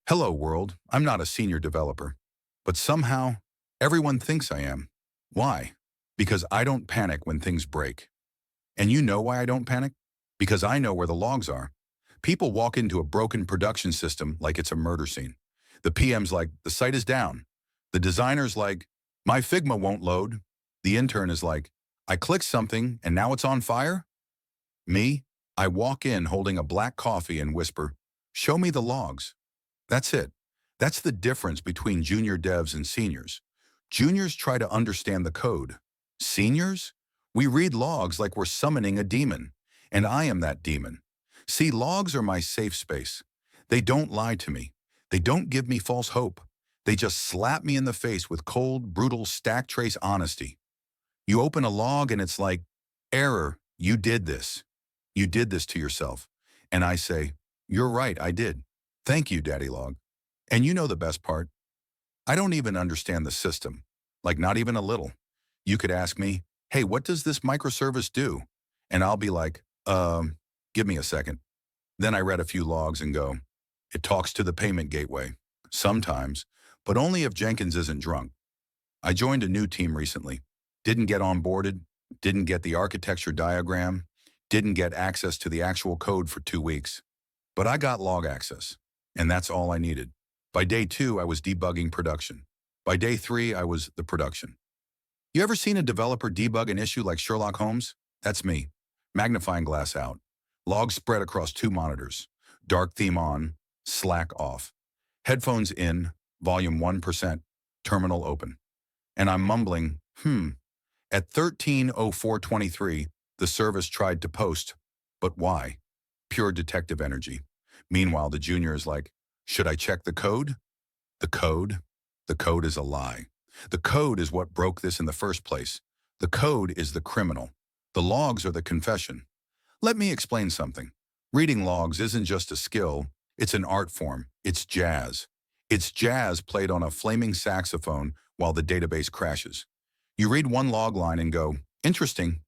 Hello, world. I'm not a senior developer, but somehow everyone thinks I am. Why? Because I don't panic when things break. And you know why I don't panic? Because I know where the logs are. People walk into a broken production system like it's a murder scene. The PM's like, the site is down. The designer's like, my Figma won't load. The intern is like, I clicked something and now it's on fire? Me? I walk in holding a black coffee and whisper, show me the logs. That's it. That's the difference between junior devs and seniors. Juniors try to understand the code. Seniors? We read logs like we're summoning a demon. And I am that demon. See, logs are my safe space. They don't lie to me. They don't give me false hope. They just slap me in the face with cold, brutal, stack trace honesty. You open a log and it's like, error, you did this. You did this to yourself. And I say, you're right, I did. Thank you, Daddy Log. And you know the best part? I don't even understand the system. Like, not even a little. You could ask me, hey, what does this microservice do? And I'll be like, give me a second. Then I read a few logs and go, it talks to the payment gateway. Sometimes, but only if Jenkins isn't drunk. I joined a new team recently. Didn't get onboarded, didn't get the architecture diagram, didn't get access to the actual code for 2 weeks. But I got log access. And that's all I needed. By day 2, I was debugging production. By day 3, I was the production. You ever seen a developer debug an issue like Sherlock Holmes? That's me. Magnifying glass out. Logs spread across 2 monitors. Dark theme on, Slack off. Headphones in, volume 1%, terminal open. And I'm mumbling, At 13:04:23, the service tried to post. But why? Pure detective energy. Meanwhile, the junior is like, should I check the code? The code? The code is a lie. The code is what broke this in the first place. The code is the criminal. The logs are the confession. Let me explain something. Reading logs isn't just a skill, it's an art form. It's jazz. It's jazz played on a flaming saxophone while the database crashes. You read one log line and go, interesting.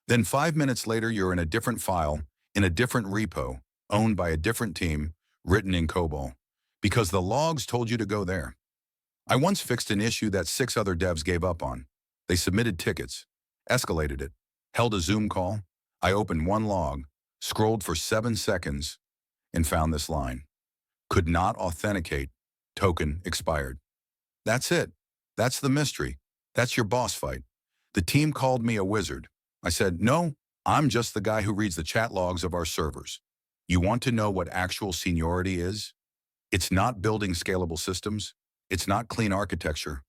Then 5 minutes later, you're in a different file, in a different repo, owned by a different team, written in COBOL, because the logs told you to go there. I once fixed an issue that 6 other devs gave up on. They submitted tickets, escalated it, held a Zoom call. I opened one log, scrolled for 7 seconds, and found this line. Could not authenticate, token expired. That's it. That's the mystery. That's your boss fight. The team called me a wizard. I said, no, I'm just the guy who reads the chat logs of our servers. You want to know what actual seniority is? It's not building scalable systems. It's not clean architecture.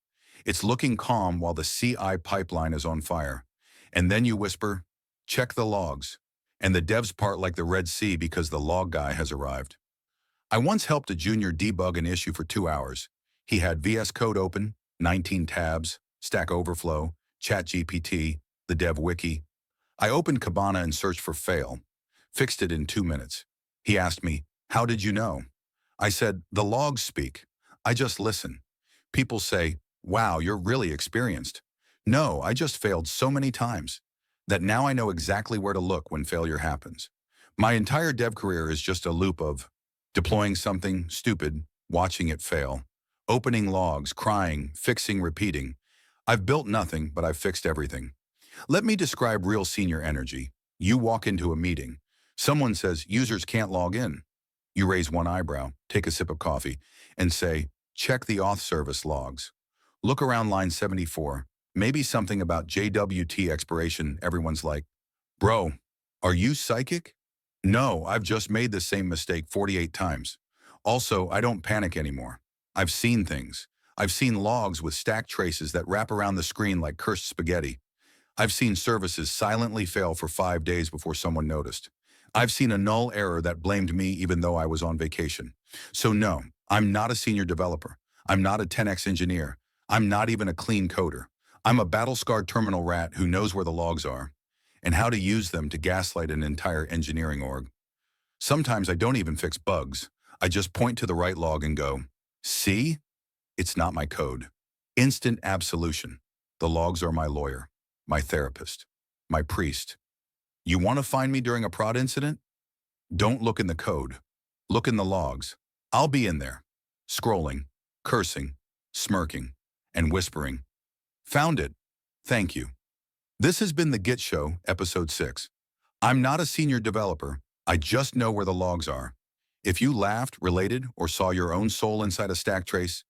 It's looking calm while the CI pipeline is on fire. And then you whisper, check the logs. And the devs part like the Red Sea because the log guy has arrived. I once helped a junior debug an issue for 2 hours. He had VS Code open, 19 tabs, Stack Overflow, ChatGPT, the dev wiki. I opened Kibana and searched for fail. Fixed it in 2 minutes. He asked me, how did you know? I said, the logs speak. I just listen. People say, wow, you're really experienced. No, I just failed so many times that now I know exactly where to look when failure happens. My entire dev career is just a loop of deploying something stupid, watching it fail, opening logs, crying, fixing, repeating. I've built nothing, but I've fixed everything. Let me describe real senior energy. You walk into a meeting. Someone says users can't log in. You raise one eyebrow, take a sip of coffee, and say, check the auth service logs. Look around line 74. Maybe something about JWT expiration. Everyone's like, bro, are you psychic? No, I've just made the same mistake 48 times. Also, I don't panic anymore. I've seen things. I've seen logs with stack traces that wrap around the screen like cursed spaghetti. I've seen services silently fail for 5 days before someone noticed. I've seen a null error that blamed me even though I was on vacation. So no, I'm not a senior developer. I'm not a 10x engineer. I'm not even a clean coder. I'm a battle-scarred terminal rat who knows where the logs are and how to use them to gaslight an entire engineering org. Sometimes I don't even fix bugs. I just point to the right log and go, see? It's not my code. Instant absolution. The logs are my lawyer, my therapist, my priest. You want to find me during a prod incident? Don't look in the code. Look in the logs. I'll be in there. scrolling, cursing, smirking, and whispering. Found it. Thank you. This has been the Git Show, Episode 6. I'm not a senior developer. I just know where the logs are. If you laughed, related, or saw your own soul inside a stack trace,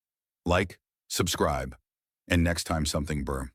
like, subscribe, and next time something burr.